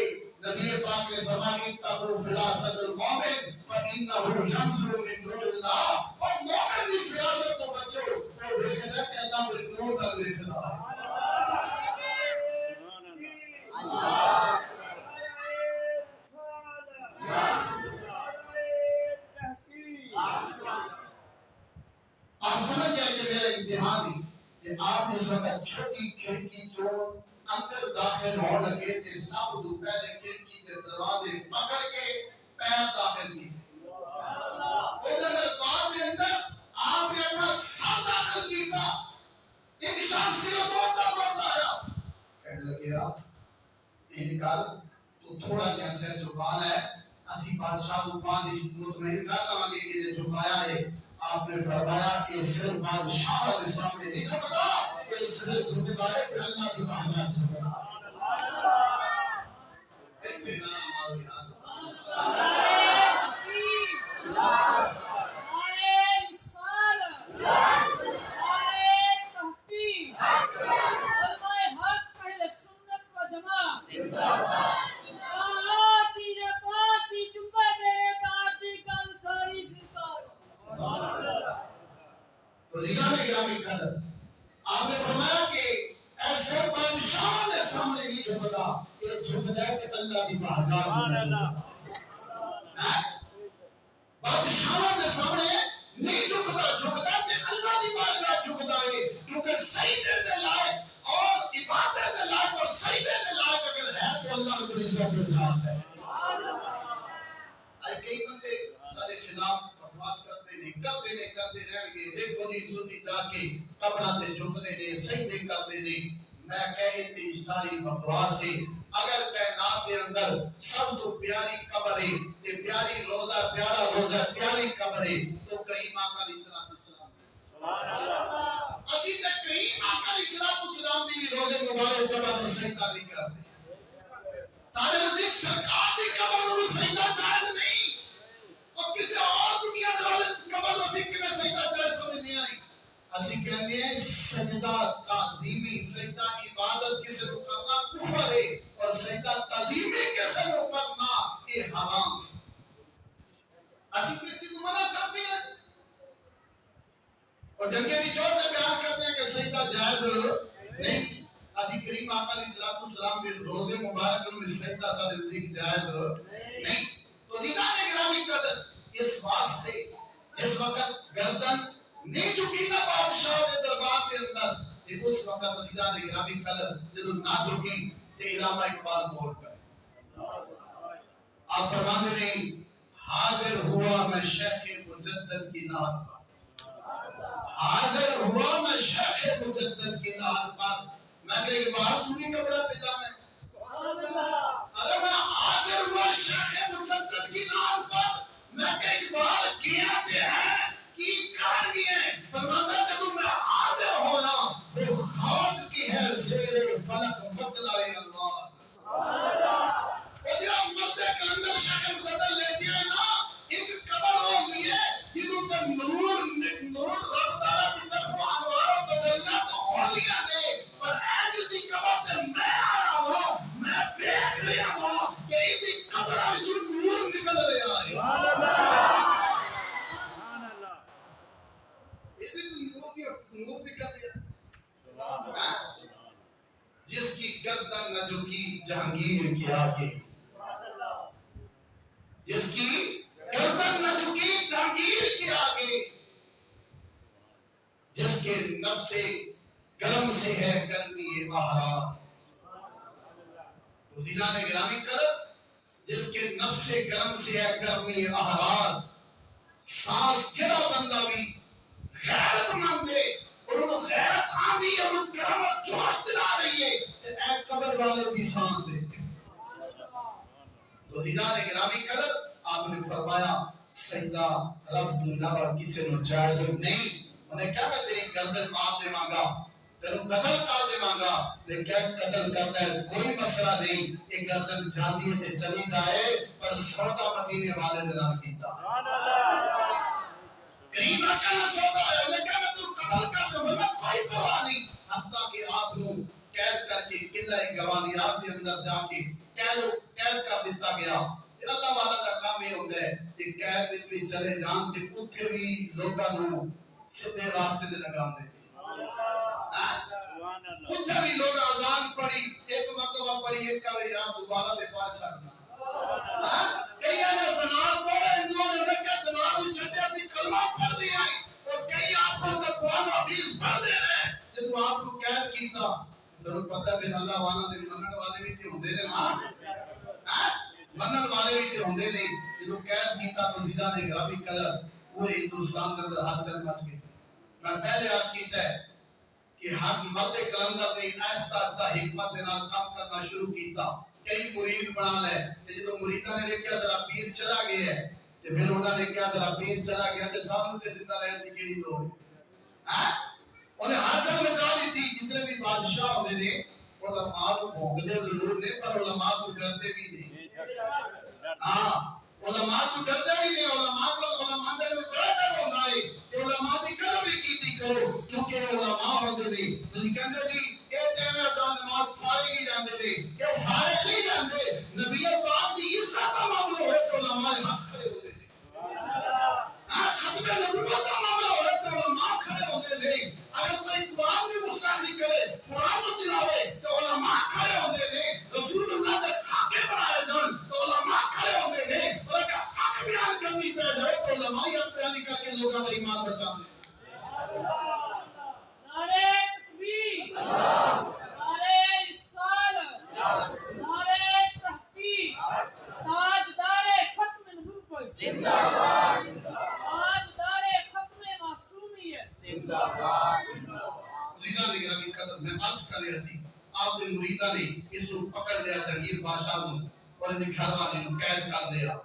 نبی پاک نے فرمایا تقو فراست المومن فإنه ينظر من نور اللہ اور مومن کی فراست تو بچو وہ دیکھنا کہ اللہ کے نور کا دیکھنا اللہ آپ سمجھ جائیں کہ میرا امتحان ہی کہ آپ اس وقت چھوٹی کھڑکی جو اندر داخل ہو لگے تے سب تو پہلے کھڑکی تے دروازے پکڑ کے پیر داخل کی ادھر بات کے اندر آپ نے اپنا سر داخل کیا ایک شخص سے دوڑتا آیا کہنے لگے انکار تو تھوڑا جہاں سر جھکال ہے اسی بادشاہ کو پانی مطمئن کر لگا کہ یہ جھکایا ہے. آپ نے فرمایا کہ سر بادشاہ کے سامنے نہیں جھکتا کہ سر جھکتا ہے کہ اللہ کی بارگاہ سے جھکتا تو زیزان گرامی قدر آپ نے فرمایا کہ ایسے بادشاہ نے سامنے نہیں جھکتا یہ جھکتا ہے کہ اللہ کی بارگاہ میں جھکتا بادشاہ نے سامنے نہیں جھکتا ہے کہ اللہ کی بارگاہ جھکتا ہے کیونکہ سجدے دے لائق اور عبادت دے لائق اور سجدے دے لائق اگر ہے تو اللہ رب العزت کے ذات ہے. آج کئی بندے سارے خلاف بکواس کرتے رہ گئے دیکھو جی سنی جا کے قبروں تے جھکتے نے سجدے کرتے نے میں کہتی ساری بکواس ہے. اگر کائنات کے اندر سب تو پیاری قبر ہے تے پیاری روزہ پیارا روزہ پیاری قبر ہے تو کریم آقا علیہ السلام سبحان اللہ اسی تے کریم آقا علیہ السلام دی روزے مبارک قبر تے سجدہ نہیں کرتے. سارے عزیز سرکار دی قبر نوں سجدہ جائز نہیں اور کسی اور دنیا دے والے قبر نوں سجدہ میں سجدہ جائز سمجھ نہیں آئی. اسی کہتے ہیں سجدہ تعظیمی سجدہ عبادت کسی کو کرنا کفر ہے اور سجدہ تعظیمی کسی کو کرنا یہ حرام ہے. اسی کسی کو منع کرتے ہیں اور ڈنگے کی چوٹ میں بیان کرتے ہیں کہ سجدہ جائز نہیں. اسی کریم آقا علیہ السلام کے روزے مبارک میں سجدہ سارے رزق جائز نہیں. تو عزیزان گرامی قدر اس واسطے اس وقت گردن نہیں جھکی نہ بادشاہ کے دربار کے اندر کہ اس وقت عزیزان گرامی قدر جب نہ جھکی کہ علامہ اقبال بول کر آپ فرماتے نہیں حاضر ہوا میں شیخ مجدد کی نعت پر حاضر ہوا میں شیخ مجدد کی نعت پر میں کہ اقبال تو نہیں کپڑا پجامے ارے میں حاضر ہوا شیخ مجدد کی نعت پر میں کہ اقبال کیا تے ہیں کی کر گئے فرماتا جب میں حاضر ہونا وہ خاک کی ہے زیر فلک مطلع انوار اور جب مردے کے اندر شیخ مجدد لیتے ہیں نا ایک قبر ہوگی ہے جنہوں کا نور رب تعالیٰ کی طرف انوار و تجلیات ہولیاں نے پر ایک دی قبر تے میں آیا ہوں میں دیکھ رہا ہوں کہ ایدی قبر جو نور نکل رہا ہے نور نکل رہا جس کی گردن نہ جھکی جہانگیر کے آگے جس کی گردن نہ جھکی جہانگیر کے آگے جس کے نفس گرم سے ہے گرمی احرار تو عزیزان گرامی قدر جس کے نفس گرم سے ہے گرمی احرار سانس جڑا بندہ بھی غیرت مند ہے اور انہوں غیرت آندھی ہے انہوں گرمت جوش دلا رہی ہے کہ اے قبر والے دی سانس ہے تو عزیزان گرامی قدر آپ نے فرمایا سجدہ رب تو علاوہ کسی نو جائز نہیں انہیں کیا میں تیری گردن مار دے مانگا تینوں قتل کر دیواں گا، لیکن قتل کرتا ہے کوئی مسئلہ نہیں، ایک گردن جاتی ہے تے چلی جائے، پر سودا مدینے والے دے نال کیتا۔ کریم آقا نے سودا ہے، لیکن میں تو قتل کر دوں گا، کوئی پرواہ نہیں، حتیٰ کہ آپ کو قید کر کے قلعہ گوانیات کے اندر جا کے قید کر دیتا گیا۔ اللہ والا دا کام یہ ہوتا ہے کہ قید وچ بھی چلے جان تے اوتھے بھی لوکاں نوں سیدھے راستے تے لگاندے۔ اوتھے بھی لوگ اذان پڑھی، ایک مرتبہ پڑھی، ایک کہے یار دوبارہ تے پڑھ چھڈنا۔ کئی نے زنان پڑھے، ہندوؤں نے کہا زنان چھڈیا سی کلمہ پڑھ دیا ہے، اور کئی آپ کو تو قرآن و حدیث پڑھ دے رہے، جدوں آپ کو قید کیتا تو پتہ پھر اللہ والا دے منن والے بھی تے ہوندے نے نا، منن والے بھی تے ہوندے نے۔ جدوں قید کیتا تو سیدھا نے گرامی قدر پورے ہندوستان کے اندر ہر چل مچ گئی۔ میں پہلے عرض کیتا ہے کہ ہر مرد کلندر نے ایسا حکمت دے نال کام کرنا شروع کیتا، کئی مرید بنا لے، تے جدوں مریداں نے دیکھیا ذرا پیر چلا گیا ہے تے پھر انہاں نے کہا ذرا پیر چلا گیا تے سانوں تے زندہ رہن دی کیڑی لوڑ ہے؟ انہیں ہر جگہ مچا دیتی۔ جتنے بھی بادشاہ ہوندے نے علماء کو بھونکدے ضرور نے، پر علماء کو ڈرتے بھی نہیں۔ ہاں علماء تو ڈرتے بھی نہیں، علماء کو علماء دے بڑا ڈر ہوندا ہے کہ علماء دی قدر بھی کیتی کرو، کیونکہ علماء ہوندے نے۔ تسی کہندے جی اے ٹائم اذان نماز فارغ ہی رہندے نے، کہ فارغ نہیں رہندے، نبی پاک دی عزت دا معاملہ ہوئے تو علماء حق کھڑے ہوندے نے۔ ختم نبوت کا معاملہ ہوئے تو علماء کھڑے ہوندے نے۔ اگر کوئی قرآن کی گستاخی کرے، قرآن کو چلاوے تو علماء کھڑے ہوندے نے۔ رسول اللہ دے خاکے بنائے جان تو علماء کھڑے ہوندے نے۔ اور اگر حق بیان کرنی پہ جائے تو علماء ہی حق بیانی کر کے لوگوں کا ایمان بچاندے۔ نعرہ تکبیر، نعرہ رسالت، نعرہ تحقیق، تاجدار ختم نبوت زندہ باد، تاجدار ختم معصومیت زندہ باد۔ عزیزان نے گرامی قدر میں عرض کر رہا سی، آپ دے مریداں نے اس کو پکڑ لیا جہانگیر بادشاہ کو اور ان گھر والے کو قید کر لیا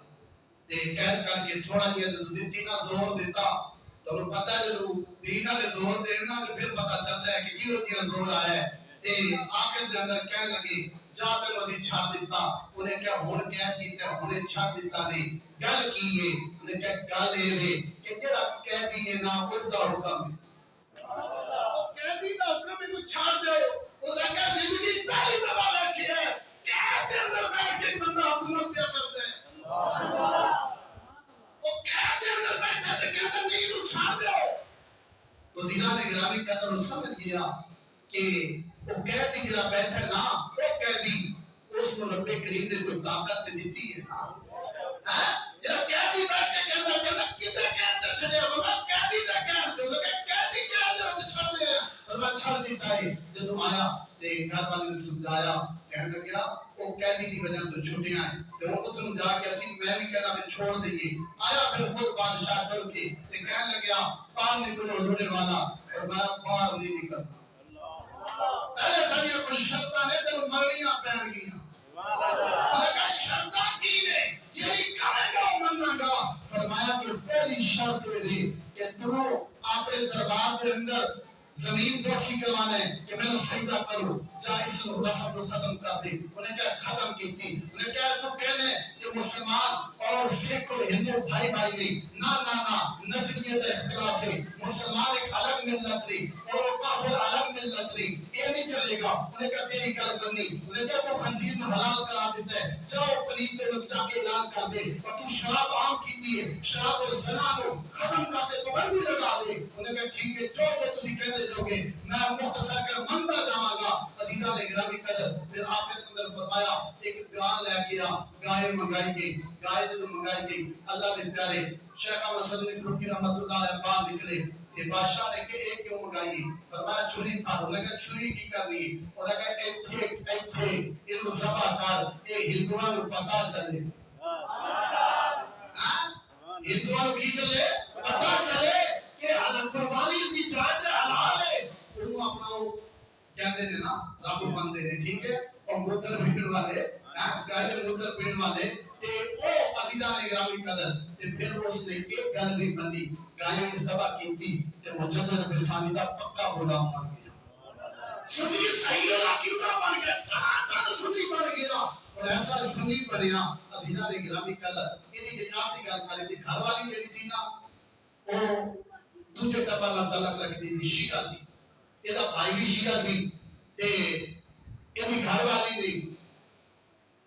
تے قید کر کے تھوڑا جہا دتی نہ زور دیتا تو پتہ ہے جو دینا دے زور دینا تو پھر پتہ چلتا ہے کہ کیوں دیا زور آیا ہے تے آخر دے اندر کہنے لگے جا تے مزید چھاڑ دیتا۔ انہیں کیا ہون قید کیتا انہیں چھاڑ دیتا نہیں، گل کی ہے انہیں کیا گل ہے کہ جڑا قیدی ہے نا اس دا حکم ہے، قیدی دا حکم ہے تو چھاڑ دے۔ اس نے زندگی پہلی دفعہ دیکھی ہے قید کے اندر بیٹھ کے بندہ حکومت کیا کرتا ہے، وہ قید کے اندر بیٹھا تے کہتا نہیں تو چھاڑ دو۔ تو زینا نے گرامی قدر وہ سمجھ گیا کہ وہ قیدی جڑا بیٹھا نا وہ قیدی اس کو رب کریم نے کوئی طاقت دیتی ہے نا، جڑا قیدی بیٹھ کے کہتا کتے قید تے چھڑیا بابا قیدی تے قید تے قیدی قید تے چھڑ دے اور میں چھڑ دیتا ہے۔ جدوں آیا تے گھر والے نے سمجھایا، کہنے لگا وہ قیدی دی وجہ تو چھٹیاں ہیں تے وہ اس نے جا کے اسی میں بھی کہنا میں چھوڑ دئیے۔ آیا پھر خود بادشاہ کر کے تے کہنے لگا باہر نکلو حضور والا، اور میں باہر نہیں نکلتا۔ پہلے ساڑیاں کوئی شرطاں نے تینوں مرنیاں پہن گیاں، لگا شرطاں کی نے جیڑی کرے گا مننا گا۔ فرمایا کہ پہلی شرط یہ کہ تو اپنے دربار کے اندر زمین بوسی کروانا ہے کہ میں نے سجدہ کروں، جا اس رسم کو ختم کر دے۔ انہیں کہا ختم کی تھی، انہیں کہا تو کہنے کہ مسلمان اور سکھ اور ہندو بھائی بھائی نہیں، نا نا نا نسلیت اختلاف ہے، مسلمان ایک الگ ملت نہیں اور کافر الگ ملت نہیں، یہ نہیں چلے گا۔ انہیں کہا تیری گل منی، انہیں کہا تو خنزیر میں حلال کرا دیتا ہے، جاؤ پلیت میں جا کے اعلان کر دے، اور تو شراب عام کی ہے، شراب اور زنا کو ختم کر دے، پابندی لگا دے۔ انہیں کہا ٹھیک ہے جو جو تسی کہتے جو گے میں مختصر کر منتا جاواں گا۔ عزیزاں نے گرامی قدر پھر آخر اندر فرمایا ایک گاں لے کے آ، گائے منگائی گئی، گائے جو منگائی گئی اللہ دے پیارے شیخ احمد صدیق فروکی رحمۃ اللہ علیہ باہر نکلے کہ بادشاہ نے کہ ایک کیوں منگائی؟ فرمایا چھری پھاڑو۔ انہوں نے کہا چھری کی کرنی؟ انہوں نے کہا ایتھے اینو ذبح کر کہ ہندوؤں کو پتہ چلے، ہندوؤں کو کی چلے پتہ چلے کہ قربانی دی جائز ہے، حلال ہے۔ انہوں اپنا وہ کہندے نے نا رب بندے نے، ٹھیک ہے، اور موتر پیٹن والے گائے موتر پیٹن والے تے او عزیزاں نے گرامی قدر تے پھر اس نے ایک گل بھی بنی، گائے نے ذبح کیتی تے مجدد فرسانی دا پکا غلام بن گیا۔ سنی صحیح والا کیوں نہ بن گیا کہاں سنی بن گیا اور ایسا سنی بنیا عزیزاں نے گرامی قدر یہ جی آخری گل کرے تھی گھر والی جڑی سی نا وہ دوجے ٹبر نال تعلق رکھدی تھی شیعہ سی یہ بھائی بھی شیعہ سی تے یہ گھر والی نہیں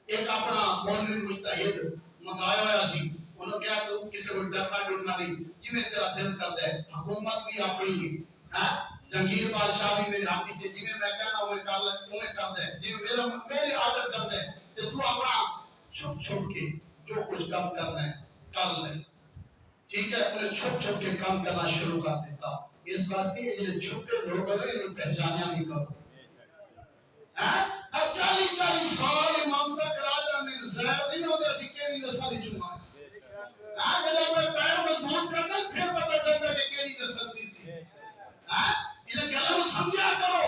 ایک اپنا مولوی مجتہد منگایا ہوا سی انہوں نے کہا تو کسی کو ڈرنا ڈرنا نہیں جی میں تیرا دل کرتا ہے حکومت بھی اپنی ہے جنگیر بادشاہ بھی میرے ہاتھ نیچے جی میں کہنا وہ کر لے وہ کرتا ہے جی میری عادت چلتا ہے کہ تو اپنا چھپ چھپ کے جو کچھ کام کرنا ہے کر لے ٹھیک ہے انہیں چھپ چھپ کے کام کرنا شروع کر دیتا اس واسطے یہ چھپے لوگ ہیں انہیں پہچانیا نہیں کرو اب 40 سال امام تک راجہ میں زہر نہیں ہوتے اسی کیری نسل ہی چنوا ہے جب اپنے پیر مضبوط کرنا پھر پتہ چلتا کہ کیری نسل سی تھی انہیں گلوں سمجھا کرو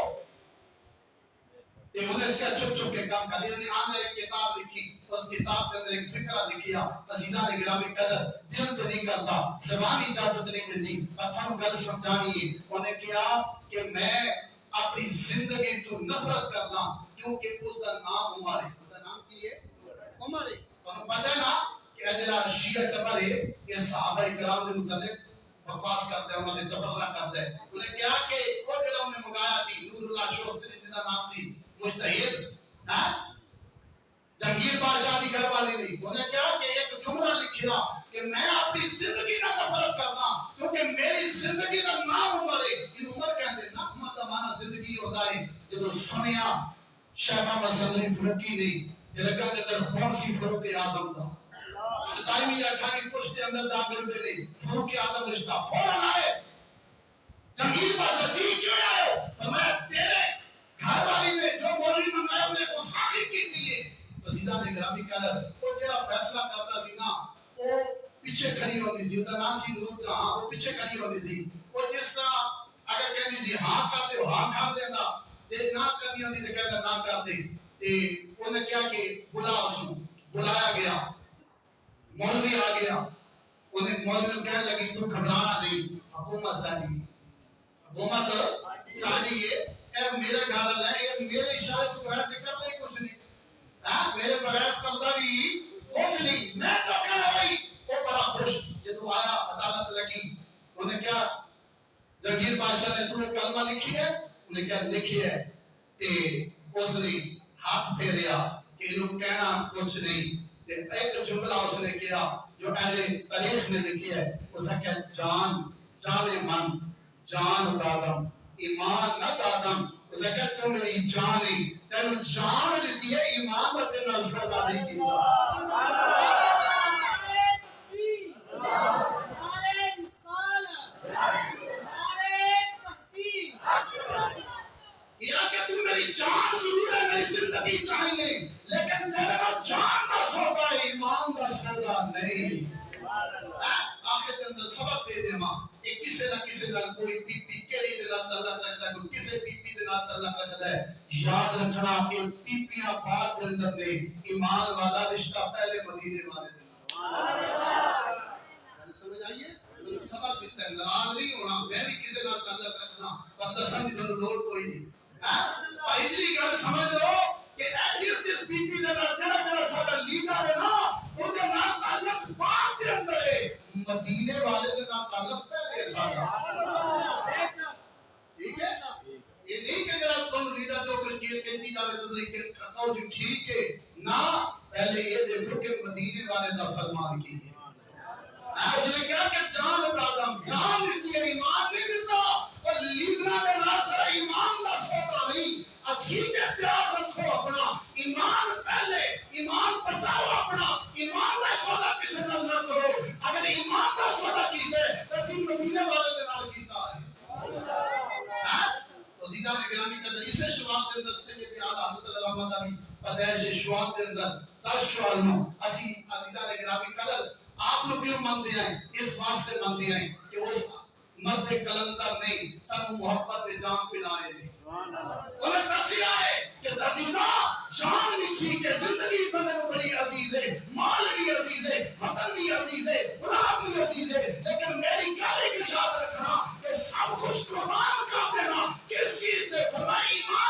یہ انہیں کیا چھپ چھپ کے کام کر دیا آنے ایک کتاب لکھی اس کتاب کے اندر ایک فکرہ لکھیا عزیزاں نے گرامی قدر دل تو نہیں کرتا زبانی اجازت نہیں دیتی پتھر گل سمجھانی ہے انہیں کیا کہ میں اپنی زندگی تو نفرت کرنا کیونکہ اس کا نام عمر ہے اس کا نام کی ہے عمر ہے تو پتہ ہے نا کہ ادھر شیعہ ٹبر ہے یہ صحابہ کرام کے متعلق بکواس کرتے ہیں انہوں نے تبرہ کرتے ہیں انہیں کیا کہ وہ جنہوں نے منگایا سی نور اللہ شوستری جنہ نام سی مجتہد جنگیر بادشاہ کی گھر والی نہیں انہیں کیا کہ ایک جملہ لکھیا کہ میں اپنی زندگی نہ نفرت کرنا کیونکہ میری زندگی کا نام عمر ہے ان عمر کہتے ہیں نا عمر کا معنی زندگی ہوتا ہے جب سنیا شیخ احمد صدری فروکی نہیں دلگا کے اندر خونسی فروک اعظم تھا 27ویں 28ویں پشت کے اندر داخل دے نہیں فروک اعظم رشتہ فوراً آئے جنگیر بادشاہ جی کیوں آئے ہو فرمایا تیرے گھر والی نے جو مولوی منگایا انہیں کو ساخی کی دیئے عزیزاں نے گرامی قدر وہ تیرا فیصلہ کرتا سی نا وہ پیچھے کھڑی ہوتی سی انہوں نام سی نور جہاں وہ پیچھے کھڑی ہوتی سی وہ جس طرح اگر کہتی سی ہاں کرتے ہو ہاں کھا دینا تے نہ کرنی ہوتی تو کہتا نہ کرتے تے انہیں کیا کہ بلا اسنو بلایا گیا مولوی آ گیا انہیں مولوی کہنے لگی تو گھبرانا نہیں حکومت ساری حکومت ساری ہے اے میرے گھر ہے یہ میرے اشارے تو بغیر دقت نہیں کچھ نہیں میرے بغیر کردہ بھی کچھ نہیں میں تو کہنا بھائی وہ بڑا خوش یہ تو آیا عدالت لگی انہیں کیا جنگیر بادشاہ نے تمہیں کلمہ لکھی ہے انہیں کیا لکھی ہے کہ اس نے ہاتھ پھیریا کہ انہوں کہنا کچھ نہیں ایک جملہ اس نے کیا جو اہل تاریخ نے لکھی ہے اس نے کہا جان من جان دادم ایمان نہ دادم اس نے کہا تو میری جانی تینو جان دیتی ہے ایمان پر تینو اثر دادی کی یہ کہ تو میری جان ضرور ہے میری زندگی چاہیے لیکن تیرے کو جان کا سودا ہے ایمان کا سودا نہیں آخر کے اندر سبق دے دے ماں ایک کسی نہ کسی نال کوئی بی پی کیڑی دے نال تعلق رکھتا ہے کوئی کسی بی پی دے نال تعلق رکھتا ہے یاد رکھنا کہ بی پیاں بعد کے اندر نے ایمان والا رشتہ پہلے مدینے والے دے سمجھ آئیے تو سبق دیتا ہے ناراض نہیں ہونا میں بھی کسی نال تعلق رکھنا پر دسن دی تھانوں لوڑ کوئی نہیں بھائی اتنی گل سمجھ لو کہ ایسی بی پی دے نال جڑا ساڈا لیڈر ہے نا او دے نال تعلق بعد دے اندر ہے مدینے والے دے نال تعلق پہلے ساڈا ٹھیک ہے یہ نہیں کہ جڑا تم لیڈر جو کہ کہندی جاوے تو تسی کہو جی ٹھیک ہے نہ پہلے یہ دیکھو کہ مدینے والے دا فرمان کی ہے اس نے کہا کہ جان قدم جان دیتی ہے ایمان نہیں دیتا اور لیڈرہ دے نال سارا ایمان دا سودا نہیں اچھی کے پیار رکھو اپنا ایمان پہلے ایمان بچاؤ اپنا ایمان دا سودا کسی نال نہ کرو اگر ایمان دا سودا کیتے تو سی مدینے والے دے نال کیتا ہے عزیزاں نے گرامی قدر اسے شواب دے اندر سید اعلی حضرت علامہ دا بھی پیدائش شواب دے اندر 10 شوال میں اسی عزیزاں نے گرامی قدر آپ لوگ کیوں مانتے ہیں اس واسطے مانتے ہیں کہ اس مرد کلندر نے سب محبت جان پلائے ہیں انہیں دسیا ہے کہ عزیزہ جان بھی ٹھیک ہے زندگی بندے کو بڑی عزیز ہے مال بھی عزیز ہے وطن بھی عزیز ہے اولاد بھی عزیز ہے لیکن میری گالی کی یاد رکھنا کہ سب کچھ قربان کر دینا کس چیز نے فرمایا ایمان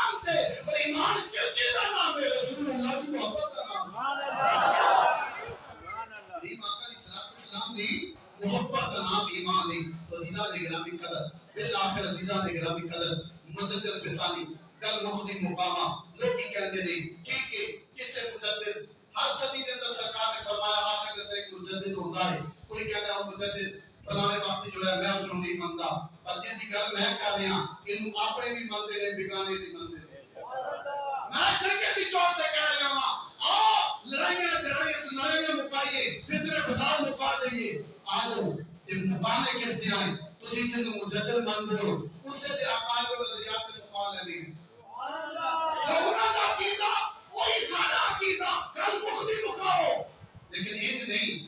آخر عزیزہ نے گرامی قدر مجدد الفسانی کل مخدی مقامہ لوگ ہی کہتے نہیں کہ کسے مجدد ہر صدی کے اندر سرکار نے فرمایا آخر کے اندر ایک مجدد ہوتا ہے کوئی کہتا ہے مجدد فلانے وقت جو ہے میں اس کو نہیں منتا پر جیدی گل میں کر رہا انہوں اپنے بھی مندے نے بگانے بھی مندے نے میں جنگے دی چوٹ دے کہہ رہا ہوں آؤ لڑائیاں مکائیے فتنہ فساد مکا دئیے آجو جب مکانے کس دن آئیں تسی جن مجدد مند ہو اس سے تیرا عقائد و نظریات کے مقابلے نہیں جو انہوں کا عقیدہ وہی سادہ عقیدہ کل مخدی مکاؤ لیکن انج نہیں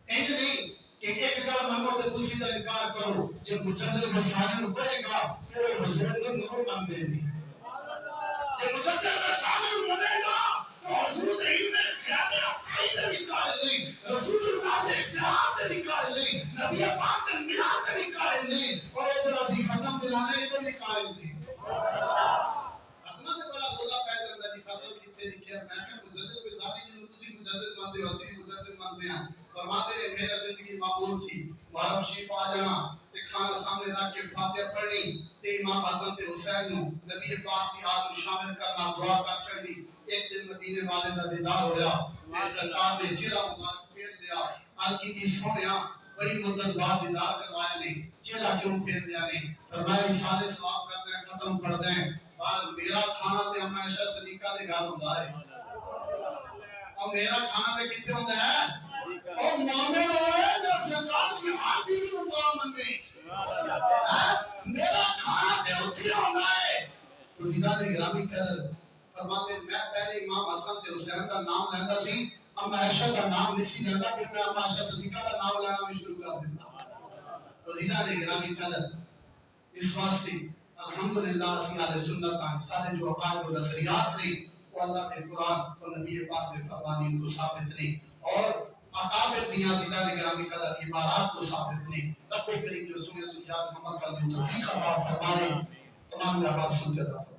انج نہیں کہ ایک گل منو تے دوسری کا انکار کرو جب مجدد مسائل نو پڑھے گا تو حضور نے نور مان دے دی جب مجدد مسائل نو منے گا تو حضور نے علم خیال عقائد بھی قائل نہیں رسول اللہ کے اختیارات بھی قائل نہیں نبی پاک کے میلاد بھی قائل نہیں اور ادھر اسی ختم دلانے ادھر بھی قائل نہیں ختمہ سے بڑا رولا پیدا کرتا جی ختم کتنے لکھیا میں کہ مجدد کوئی ذاتی جنہوں تسی مجدد مانتے ہو اسی مجدد مانتے ہیں فرماتے ہیں میرا زندگی معمول سی محرم شریف آ جانا تے کھانا سامنے رکھ کے فاتحہ پڑھنی تے امام حسن تے حسین نو نبی پاک کی آل میں شامل کرنا دعا کر چڑھنی ایک دن مدینے والے دا دیدار ہویا تے سرکار نے چہرہ مبارک پھیر لیا آج کی دی سونیا بڑی مدت بعد دیدار کروایا نہیں چہرہ کیوں پھیر لیا نہیں فرمایا اشارے ثواب کرتے ہیں ختم پڑھ دیں اور میرا کھانا تے ہمیشہ صدیقہ دے گھر ہوندا ہے اور میرا کھانا تے کتے ہوندا ہے اور مومن ہوئے جو سرکار کی حاضری میں مومن نے میرا کھانا تے اتھے ہونا ہے تو زیدہ نے گرامی قدر فرماتے ہیں میں پہلے امام حسن تے حسین کا نام لیندہ سی اما عائشہ کا نام نسی لیندہ کہ میں اما عائشہ صدیقہ کا نام لینا میں شروع کر دیتا تو زیدہ نے گرامی قدر اس واسطے الحمدللہ اسی آل سنت آئیں سارے جو عقائد و نظریات نہیں وہ اللہ کے قرآن اور نبی پاک کے فرمانی ان کو ثابت نہیں اور اقابت دیا عزیزہ نے گرامی قدر عبارات کو ثابت نہیں رب کریم جو سنے سنجات محمد کا جو توفیق عطا فرمائے تمام عباد سنتے عطا فرمائے